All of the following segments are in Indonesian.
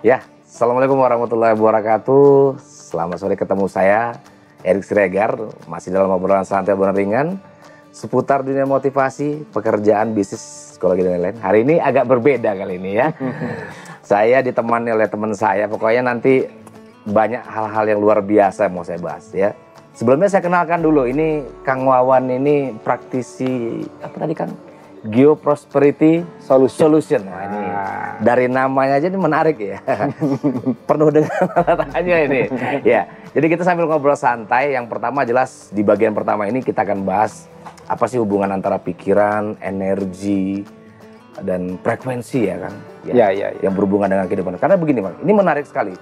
Ya, Assalamualaikum warahmatullahi wabarakatuh. Selamat sore, ketemu saya, Erik Siregar, masih dalam obrolan santai obrolan ringan seputar dunia motivasi, pekerjaan, bisnis, psikologi dan lain-lain. Hari ini agak berbeda kali ini ya. Saya ditemani oleh teman saya, pokoknya nanti banyak hal-hal yang luar biasa yang mau saya bahas ya. Sebelumnya saya kenalkan dulu, ini Kang Wawan ini praktisi apa tadi Kang? Geoprosperity Solution. Nah, ini dari namanya aja ini menarik ya. Penuh dengan tanya ini. Ya, jadi kita sambil ngobrol santai. Yang pertama jelas di bagian pertama ini kita akan bahas apa sih hubungan antara pikiran, energi, dan frekuensi ya kan? Ya. Yang berhubungan dengan kehidupan. Karena begini Bang, ini menarik sekali.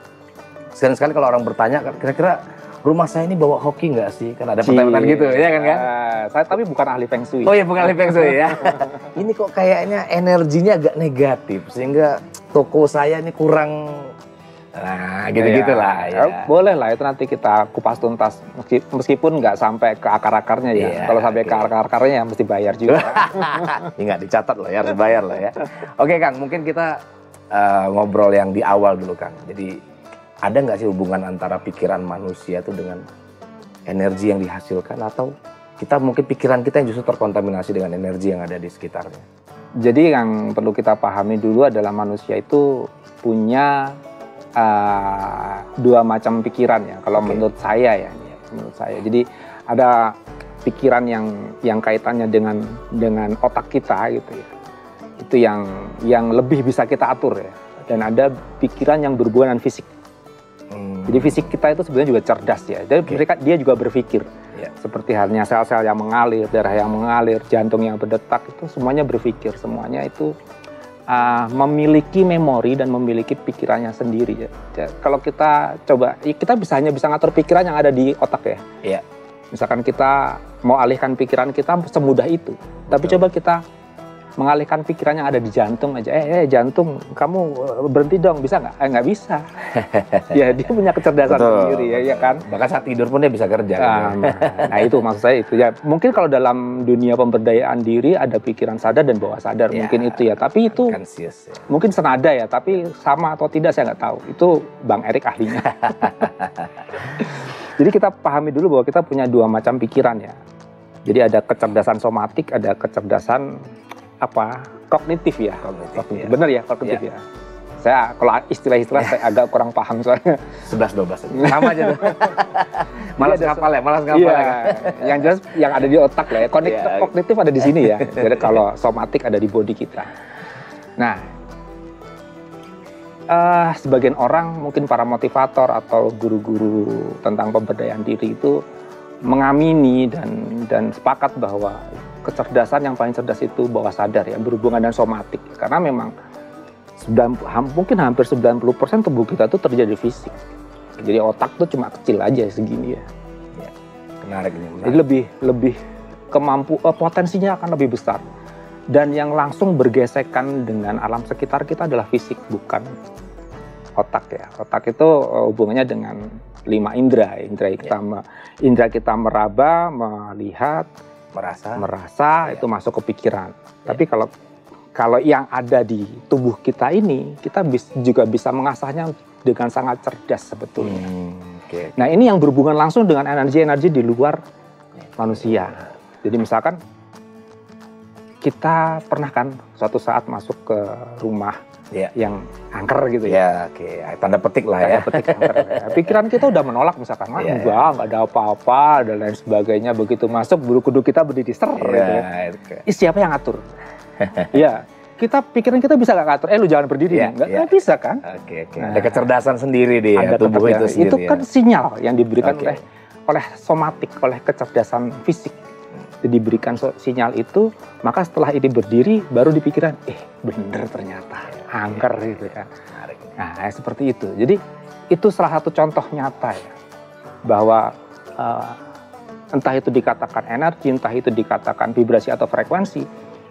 Sekali kalau orang bertanya, kira-kira rumah saya ini bawa hoki nggak sih? Kan ada pertanyaan gitu, ya kan? Saya tapi bukan ahli Feng Shui. Oh iya, bukan ahli Feng Shui ya. Ini kok kayaknya energinya agak negatif, sehingga toko saya ini kurang, nah gitu-gitulah ya. Boleh lah, itu nanti kita kupas tuntas, meskipun nggak sampai ke akar-akarnya ya. Kalau sampai ke akar-akarnya ya mesti bayar juga. Ini nggak dicatat loh ya, harus bayar loh ya. Oke Kang, mungkin kita ngobrol yang di awal dulu Kang. Jadi ada nggak sih hubungan antara pikiran manusia itu dengan energi yang dihasilkan, atau kita mungkin pikiran kita yang justru terkontaminasi dengan energi yang ada di sekitarnya? Jadi yang perlu kita pahami dulu adalah manusia itu punya dua macam pikiran ya. Kalau menurut saya ya, menurut saya. Jadi ada pikiran yang kaitannya dengan otak kita gitu ya. Itu yang lebih bisa kita atur ya. Dan ada pikiran yang berhubungan dengan fisik. Jadi fisik kita itu sebenarnya juga cerdas ya. Jadi dia juga berpikir. Seperti halnya sel-sel yang mengalir, darah yang mengalir, jantung yang berdetak, itu semuanya berpikir. Semuanya itu memiliki memori dan memiliki pikirannya sendiri ya. Kalau kita coba, kita hanya bisa ngatur pikiran yang ada di otak ya. Misalkan kita mau alihkan pikiran kita semudah itu. Tapi coba kita mengalihkan pikiran yang ada di jantung aja. Jantung, kamu berhenti dong, bisa nggak? Nggak bisa. Ya dia punya kecerdasan sendiri ya kan. Bahkan saat tidur pun dia bisa kerja. Nah itu maksud saya itu ya. Mungkin kalau dalam dunia pemberdayaan diri ada pikiran sadar dan bawah sadar mungkin itu ya. Tapi itu mungkin senada ya. Tapi sama atau tidak saya nggak tahu. Itu Bang Erik ahlinya. Jadi kita pahami dulu bahwa kita punya dua macam pikiran ya. Jadi ada kecerdasan somatik, ada kecerdasan kognitif ya. Kognitif. Bener ya, kognitif ya. Saya kalau istilah-istilah saya agak kurang paham soalnya. 11-12 sama aja tuh. Malas ngapal ya. Yang jelas yang ada di otak lah ya. Kognitif ada di sini ya. Jadi kalau somatik ada di body kita. Nah, sebagian orang mungkin para motivator atau guru-guru tentang pemberdayaan diri itu mengamini dan sepakat bahwa kecerdasan yang paling cerdas itu bawah sadar ya, berhubungan dengan somatik. Karena memang mungkin hampir 90% tubuh kita itu terjadi fisik. Jadi otak tuh cuma kecil aja segini ya. Menarik ini. Jadi lebih potensinya akan lebih besar. Dan yang langsung bergesekan dengan alam sekitar kita adalah fisik, bukan otak ya. Otak itu hubungannya dengan 5 indera. Indera kita meraba, melihat, merasa itu masuk ke pikiran. Tapi kalau yang ada di tubuh kita ini, kita juga bisa mengasahnya dengan sangat cerdas sebetulnya. Nah ini yang berhubungan langsung dengan energi-energi di luar manusia. Jadi misalkan kita pernah kan suatu saat masuk ke rumah yang angker gitu ya. Tanda petik lah ya. Pikiran kita udah menolak misalkan, nggak ada apa-apa dan lain sebagainya. Begitu masuk, bulu kuduk kita berdiri gitu ya. Siapa yang ngatur? Ya, pikiran kita bisa nggak ngatur? Lu jangan berdiri. Nggak bisa kan? Ada kecerdasan sendiri di tubuh itu sendiri. Itu kan sinyal yang diberikan oleh somatik, oleh kecerdasan fisik. Diberikan sinyal itu, maka setelah ini berdiri baru dipikiran, bener ternyata angker gitu ya. Nah seperti itu. Jadi itu salah satu contoh nyata ya, bahwa entah itu dikatakan energi, entah itu dikatakan vibrasi atau frekuensi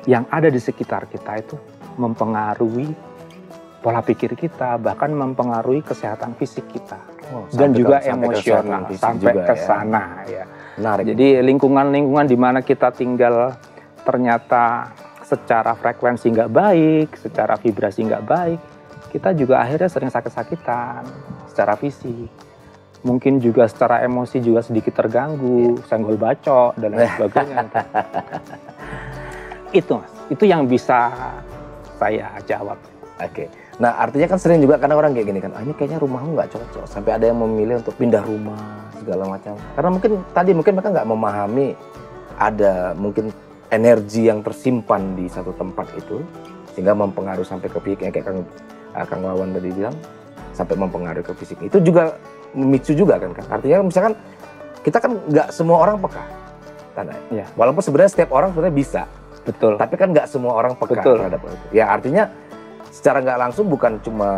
yang ada di sekitar kita itu mempengaruhi pola pikir kita, bahkan mempengaruhi kesehatan fisik kita. Dan juga emosional sampai ke sana ya. Menarik. Jadi lingkungan-lingkungan di mana kita tinggal ternyata secara frekuensi nggak baik, secara vibrasi nggak baik, kita juga akhirnya sering sakit-sakitan secara fisik. Mungkin juga secara emosi juga sedikit terganggu, senggol bacok dan lain sebagainya. Itu Mas, itu yang bisa saya jawab. Oke. Nah artinya kan sering juga karena orang kayak gini kan, ini kayaknya rumahmu nggak cocok. Sampai ada yang memilih untuk pindah rumah segala macam. Karena mungkin mereka nggak memahami ada mungkin energi yang tersimpan di satu tempat itu sehingga mempengaruhi sampai ke fisik, kayak Kang Wawan tadi bilang sampai mempengaruhi ke fisik. Itu juga memicu juga kan. Artinya misalkan kita kan nggak semua orang peka, Ya. walaupun sebenarnya setiap orang sebenarnya bisa, Betul. tapi kan nggak semua orang peka terhadap itu. Ya artinya secara nggak langsung bukan cuma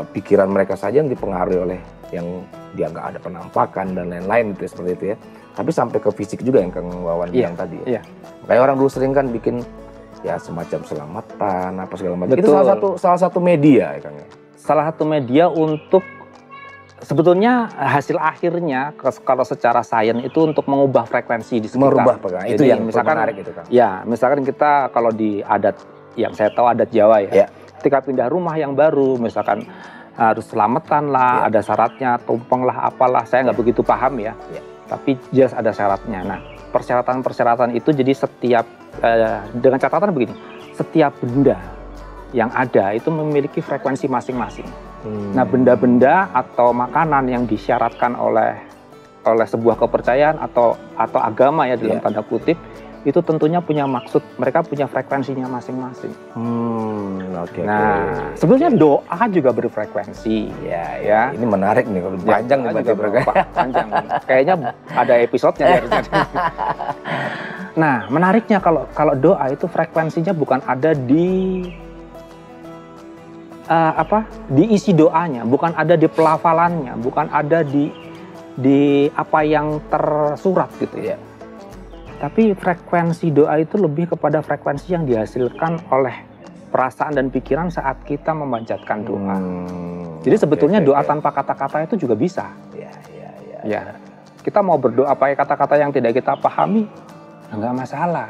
pikiran mereka saja yang dipengaruhi oleh yang dia nggak ada penampakan dan lain-lain itu seperti itu ya, tapi sampai ke fisik juga yang Kang Wawan bilang tadi. Ya. Kayak orang dulu sering kan bikin ya semacam selamatan apa segala macam. Itu salah satu media ya Kang. Salah satu media untuk sebetulnya hasil akhirnya kalau secara sains itu untuk mengubah frekuensi di sekitar. Merubah Pak. Itu yang misalkan menarik itu Kang. Ya, misalkan kita kalau di adat yang saya tahu adat Jawa ya. Ketika pindah rumah yang baru misalkan harus selamatan lah, ada syaratnya, tumpeng lah, apalah, saya nggak begitu paham ya. Tapi jelas ada syaratnya. Nah, persyaratan-persyaratan itu jadi setiap dengan catatan begini, setiap benda yang ada itu memiliki frekuensi masing-masing. Nah, benda-benda atau makanan yang disyaratkan oleh sebuah kepercayaan atau agama ya dalam tanda kutip, itu tentunya punya maksud, mereka punya frekuensinya masing-masing. Nah, sebetulnya doa juga berfrekuensi. Ya. Ini menarik nih, kalau panjang nih berarti panjang. Kayaknya ada episodenya harusnya. Nah, menariknya kalau doa itu frekuensinya bukan ada di di isi doanya, bukan ada di pelafalannya, bukan ada di apa yang tersurat gitu ya. Tapi frekuensi doa itu lebih kepada frekuensi yang dihasilkan oleh perasaan dan pikiran saat kita memanjatkan doa. Jadi sebetulnya doa tanpa kata-kata itu juga bisa. Ya. Kita mau berdoa pakai kata-kata yang tidak kita pahami, enggak masalah.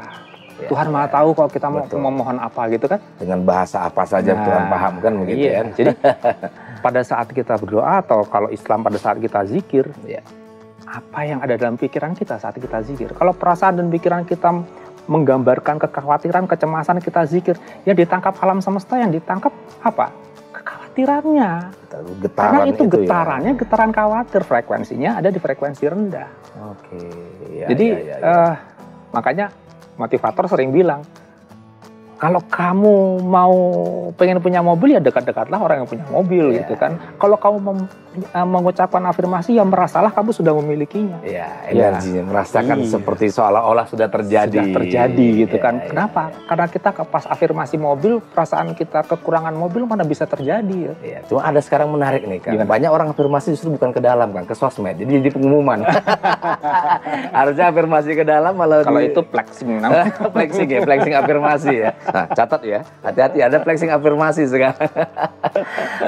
Tuhan Maha tahu kalau kita mau memohon apa gitu kan. Dengan bahasa apa saja Tuhan paham kan begitu ya. Jadi pada saat kita berdoa atau kalau Islam pada saat kita zikir, apa yang ada dalam pikiran kita saat kita zikir. Kalau perasaan dan pikiran kita menggambarkan kekhawatiran, kecemasan, kita zikir, ya ditangkap alam semesta, yang ditangkap apa? Kekhawatirannya. Karena itu getarannya, getaran khawatir, frekuensinya ada di frekuensi rendah. Jadi makanya motivator sering bilang, kalau kamu mau pengen punya mobil ya dekat-dekatlah orang yang punya mobil gitu kan. Kalau kamu mengucapkan afirmasi ya merasalah kamu sudah memilikinya. Energinya merasakan seperti seolah-olah sudah terjadi. Sudah terjadi gitu kan. Kenapa? Karena kita pas afirmasi mobil, perasaan kita kekurangan mobil mana bisa terjadi ya. Cuma ada sekarang menarik nih kan. Banyak orang afirmasi justru bukan ke dalam kan, ke sosmed. Jadi pengumuman. Harusnya afirmasi ke dalam malah kalau itu flexing namanya. flexing afirmasi ya. Nah, catat ya, hati-hati ada flexing afirmasi sekarang.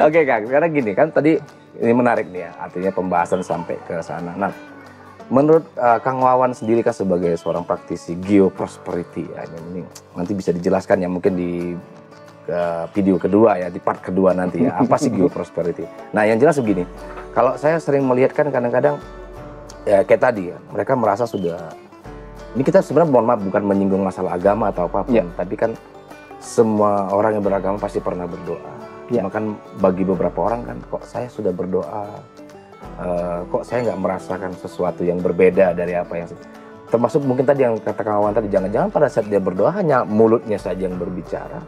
Oke Kang, sekarang gini kan tadi ini menarik nih ya, artinya pembahasan sampai ke sana. Nah, menurut Kang Wawan sendiri kan sebagai seorang praktisi geoprosperity ya, ini nanti bisa dijelaskan ya mungkin di video kedua ya, di part kedua nanti ya, apa sih geoprosperity. Nah yang jelas begini, kalau saya sering melihat kan kadang-kadang ya kayak tadi ya, mereka merasa sudah, ini kita sebenarnya mohon maaf bukan menyinggung masalah agama atau apapun, tapi kan semua orang yang beragama pasti pernah berdoa. Cuma kan bagi beberapa orang kan, kok saya sudah berdoa, kok saya nggak merasakan sesuatu yang berbeda dari apa yang, termasuk mungkin tadi yang kata Kang Wawan tadi, jangan-jangan pada saat dia berdoa hanya mulutnya saja yang berbicara,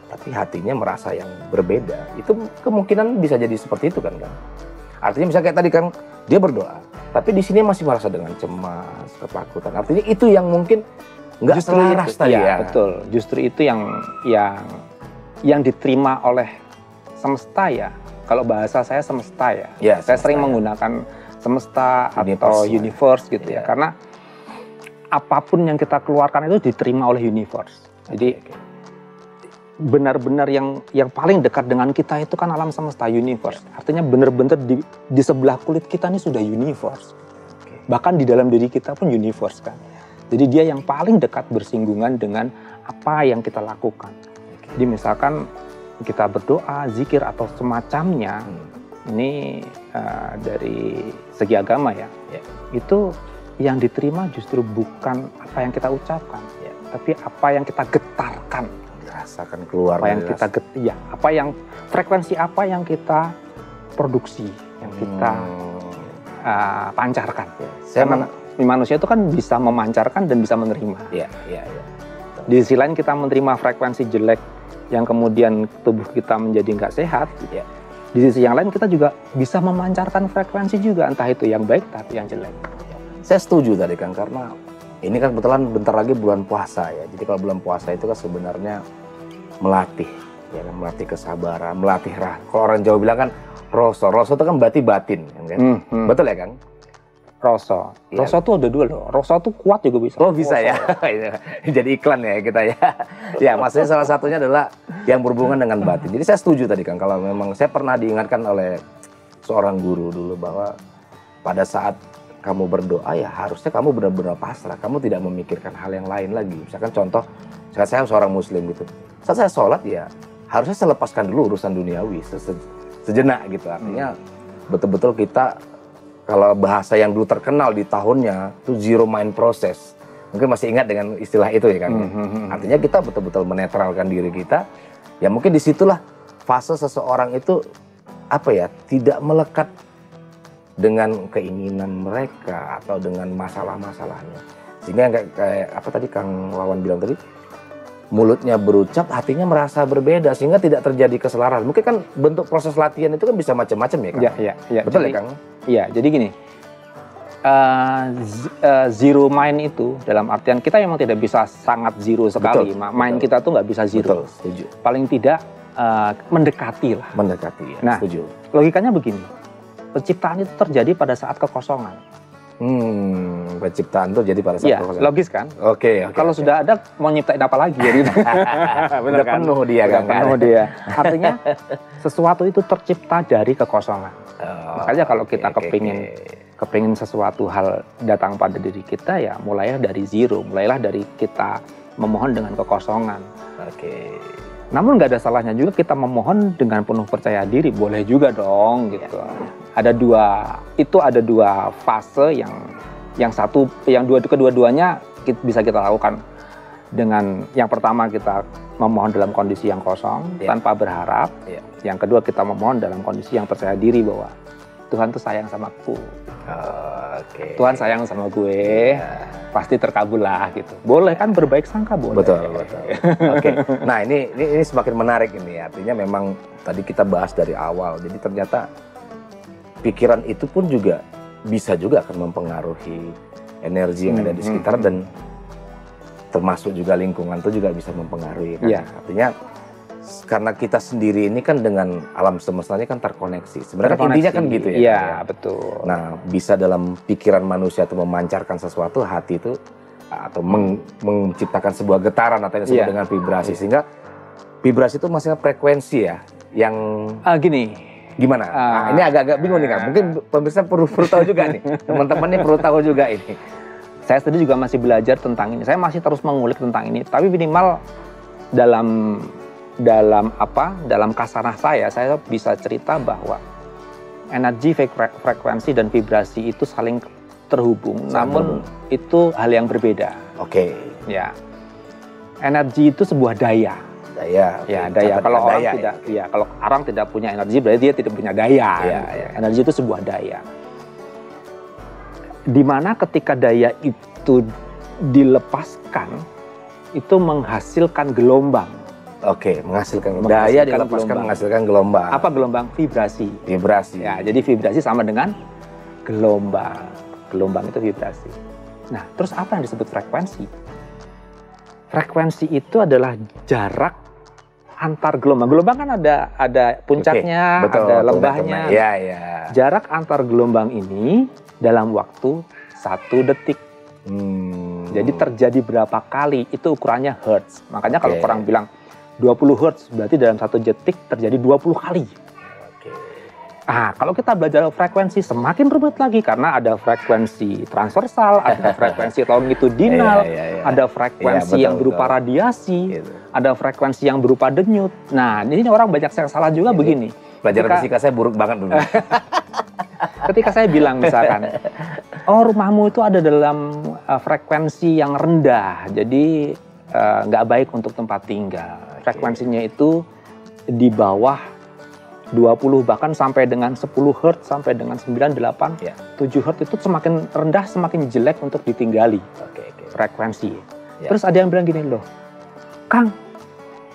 tapi hatinya merasa yang berbeda. Itu kemungkinan bisa jadi seperti itu kan Kang. Artinya misalnya kayak tadi kan dia berdoa, tapi di sini masih merasa dengan cemas, ketakutan. Artinya itu yang mungkin nggak selaras tadi ya. Betul. Justru itu yang diterima oleh semesta ya. Kalau bahasa saya semesta ya. Saya sering menggunakan semesta atau universe gitu ya. Karena apapun yang kita keluarkan itu diterima oleh universe. Jadi benar-benar yang paling dekat dengan kita itu kan alam semesta, universe. Artinya benar-benar di sebelah kulit kita ini sudah universe. Bahkan di dalam diri kita pun universe kan. Jadi dia yang paling dekat bersinggungan dengan apa yang kita lakukan. Jadi misalkan kita berdoa, zikir atau semacamnya, ini dari segi agama ya, itu yang diterima justru bukan apa yang kita ucapkan, tapi apa yang kita getarkan, Dirasakan keluar. apa yang kita apa yang frekuensi apa yang kita produksi, yang kita pancarkan. Karena manusia itu kan bisa memancarkan dan bisa menerima. Di sisi lain kita menerima frekuensi jelek yang kemudian tubuh kita menjadi nggak sehat. Di sisi yang lain kita juga bisa memancarkan frekuensi juga, entah itu yang baik tapi yang jelek. Saya setuju tadi Kang, karena ini kan kebetulan bentar lagi bulan puasa ya. Jadi kalau bulan puasa itu kan sebenarnya melatih, ya kan, melatih kesabaran, melatih kalau orang Jawa bilang kan roso itu kan berarti batin, kan? Betul ya Kang? Roso tuh ada dua loh. Roso tuh kuat juga bisa. Oh bisa ya. Jadi iklan ya kita ya. Ya maksudnya salah satunya adalah yang berhubungan dengan batin. Jadi saya setuju tadi Kang, kalau memang saya pernah diingatkan oleh seorang guru dulu bahwa pada saat kamu berdoa ya harusnya kamu benar-benar pasrah. Kamu tidak memikirkan hal yang lain lagi. Misalkan contoh, saya seorang muslim gitu. Saat saya sholat ya harusnya saya lepaskan dulu urusan duniawi sejenak gitu. Artinya betul-betul kita, kalau bahasa yang dulu terkenal di tahunnya itu zero mind process. Mungkin masih ingat dengan istilah itu ya kan. Artinya kita betul-betul menetralkan diri kita. Ya mungkin disitulah fase seseorang itu tidak melekat dengan keinginan mereka atau dengan masalah-masalahnya. Sehingga kayak apa tadi Kang Wawan bilang tadi, mulutnya berucap, hatinya merasa berbeda, sehingga tidak terjadi keselarasan. Mungkin kan bentuk proses latihan itu kan bisa macam-macam ya Kang? Iya. Betul jadi, ya Kang? Iya, jadi gini, zero mind itu dalam artian kita memang tidak bisa sangat zero sekali. Mind kita tuh nggak bisa zero. Betul, setuju. Paling tidak mendekati lah. Mendekati, ya. Nah, setuju. Logikanya begini, penciptaan itu terjadi pada saat kekosongan. Penciptaan itu jadi pada saat kekosongan. Logis kan? Oke. Kalau sudah ada, mau nyiptain apa lagi ya? Gitu. Benar kan? Penuh dia kan? Penuh dia. Artinya sesuatu itu tercipta dari kekosongan. Makanya kalau kita kepingin sesuatu hal datang pada diri kita, ya mulailah dari zero, mulailah dari kita memohon dengan kekosongan. Namun nggak ada salahnya juga kita memohon dengan penuh percaya diri, boleh juga dong gitu. Ada dua fase yang kedua-duanya bisa kita lakukan. Dengan yang pertama kita memohon dalam kondisi yang kosong tanpa berharap. Yang kedua kita memohon dalam kondisi yang percaya diri bahwa Tuhan tuh sayang sama aku. Tuhan sayang sama gue, pasti terkabul lah gitu. Boleh kan berbaik sangka, boleh. Betul. Oke. Nah ini semakin menarik ini. Artinya memang tadi kita bahas dari awal. Jadi ternyata pikiran itu pun juga bisa juga akan mempengaruhi energi yang ada di sekitar, dan termasuk juga lingkungan itu juga bisa mempengaruhi. Kan? Artinya karena kita sendiri ini kan dengan alam semestanya kan terkoneksi. Sebenarnya intinya kan gitu ya. Iya, betul. Nah, bisa dalam pikiran manusia itu memancarkan sesuatu, hati itu atau menciptakan sebuah getaran atau yang disebut dengan vibrasi. Sehingga vibrasi itu maksudnya frekuensi ya, yang gimana? Ini agak-agak bingung nih Kang. Mungkin pemirsa perlu tahu juga nih. Teman-teman ini perlu tahu juga ini. Saya sendiri juga masih belajar tentang ini. Saya masih terus mengulik tentang ini. Tapi minimal dalam kasanah saya bisa cerita bahwa energi, frekuensi dan vibrasi itu saling terhubung, namun itu hal yang berbeda. Ya, energi itu sebuah daya. Daya. Kalau orang tidak punya energi, berarti dia tidak punya daya. Energi itu sebuah daya. Dimana ketika daya itu dilepaskan, itu menghasilkan gelombang. Menghasilkan daya dilepaskan menghasilkan gelombang. Apa gelombang? Vibrasi. Ya, jadi vibrasi sama dengan gelombang. Gelombang itu vibrasi. Nah, terus apa yang disebut frekuensi? Frekuensi itu adalah jarak antar gelombang. Gelombang kan ada puncaknya, ada lembahnya. Jarak antar gelombang ini dalam waktu 1 detik. Jadi terjadi berapa kali, itu ukurannya hertz. Makanya kalau orang bilang 20 hertz, berarti dalam 1 detik terjadi 20 kali. Kalau kita belajar frekuensi semakin rumit lagi, karena ada frekuensi transversal, ada frekuensi longitudinal, ada frekuensi yang berupa radiasi. ada frekuensi yang berupa denyut. Nah, ini orang banyak yang salah juga begini. Pelajaran fisika saya buruk banget dulu. Ketika saya bilang misalkan, oh rumahmu itu ada dalam frekuensi yang rendah, jadi nggak baik untuk tempat tinggal. Frekuensinya itu di bawah 20 bahkan sampai dengan 10 Hz sampai dengan 9, 8, 7 Hz itu semakin rendah semakin jelek untuk ditinggali frekuensi. Terus ada yang bilang gini loh, Kang,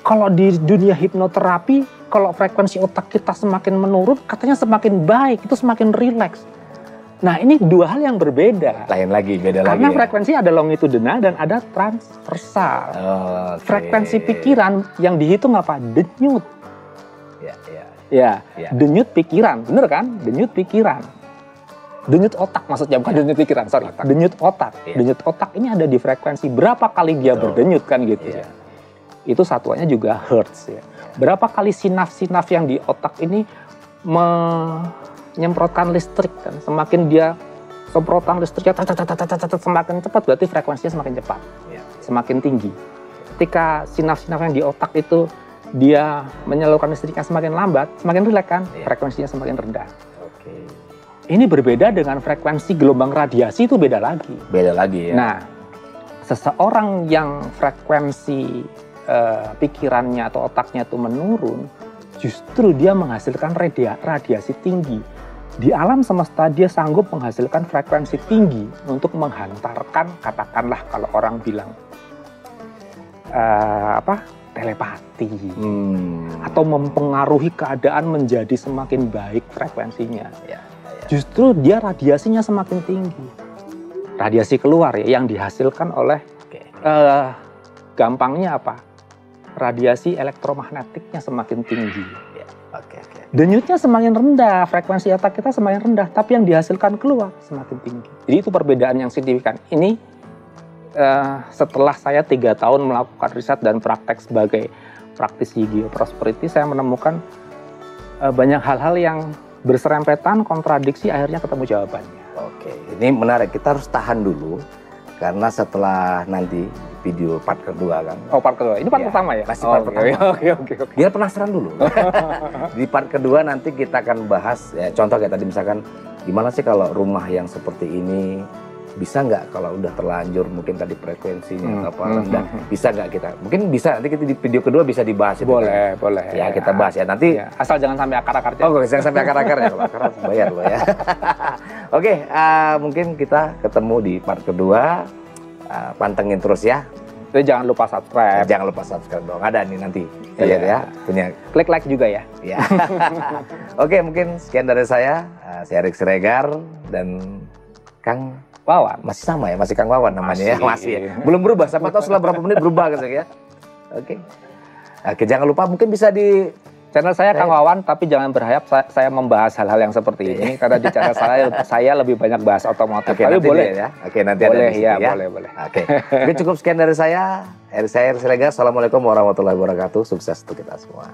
kalau di dunia hipnoterapi kalau frekuensi otak kita semakin menurun katanya semakin baik, itu semakin rileks. Nah ini dua hal yang berbeda. Lain lagi, beda lagi. Karena frekuensi ada longitudinal dan ada transversal. Frekuensi pikiran yang dihitung apa? Denyut. Ya, denyut pikiran, bener kan? Denyut pikiran. Denyut otak maksudnya, bukan denyut pikiran, sorry. Denyut otak. Denyut otak ini ada di frekuensi berapa kali dia berdenyut kan gitu ya. Itu satuannya juga hertz ya. Berapa kali sinaf-sinaf yang di otak ini menyemprotkan listrik kan. Semakin dia semprotan listriknya semakin cepat berarti frekuensinya semakin cepat. Semakin tinggi. Ketika sinaf-sinaf yang di otak itu dia menyalurkan listriknya semakin lambat, semakin rileks kan, frekuensinya semakin rendah. Ini berbeda dengan frekuensi gelombang radiasi itu beda lagi. Beda lagi ya. Nah, seseorang yang frekuensi pikirannya atau otaknya itu menurun, justru dia menghasilkan radiasi tinggi. Di alam semesta dia sanggup menghasilkan frekuensi tinggi untuk menghantarkan, katakanlah kalau orang bilang telepati atau mempengaruhi keadaan menjadi semakin baik frekuensinya. Justru dia radiasinya semakin tinggi. Radiasi keluar ya yang dihasilkan oleh gampangnya apa? Radiasi elektromagnetiknya semakin tinggi. Denyutnya semakin rendah, frekuensi otak kita semakin rendah, tapi yang dihasilkan keluar semakin tinggi. Jadi itu perbedaan yang signifikan. Ini setelah saya 3 tahun melakukan riset dan praktek sebagai praktisi geoprosperity, saya menemukan banyak hal-hal yang berserempetan, kontradiksi, akhirnya ketemu jawabannya. Ini menarik. Kita harus tahan dulu karena setelah nanti video part kedua kan. Part kedua. Ini part pertama ya? Masih part pertama. Oke. Biar penasaran dulu. Di part kedua nanti kita akan bahas ya, contoh kayak tadi misalkan gimana sih kalau rumah yang seperti ini bisa nggak kalau udah terlanjur mungkin tadi frekuensinya atau apa rendah, bisa nggak kita? Mungkin bisa, nanti kita di video kedua bisa dibahas itu. Boleh. Ya kita bahas ya nanti. Asal jangan sampai akar-akarnya. Jangan sampai akar-akarnya, kalau akar harus bayar loh ya. Mungkin kita ketemu di part kedua, pantengin terus ya. Jadi jangan lupa subscribe. Jangan lupa subscribe dong, ada nih nanti. Ya, punya. Klik like juga ya. Mungkin sekian dari saya Erik Siregar dan Kang Wawan. Masih sama ya, masih Kang Wawan namanya. Masih ya. Belum berubah, siapa tahu setelah berapa menit berubah gitu ya. Jangan lupa mungkin bisa di channel saya Kang Wawan, tapi jangan berharap saya membahas hal-hal yang seperti ini karena di channel saya lebih banyak bahas otomotif. Tapi boleh ya. Nanti boleh, ada ya. Boleh. Mungkin cukup sekian dari saya. Erik Siregar. Assalamualaikum warahmatullahi wabarakatuh. Sukses untuk kita semua.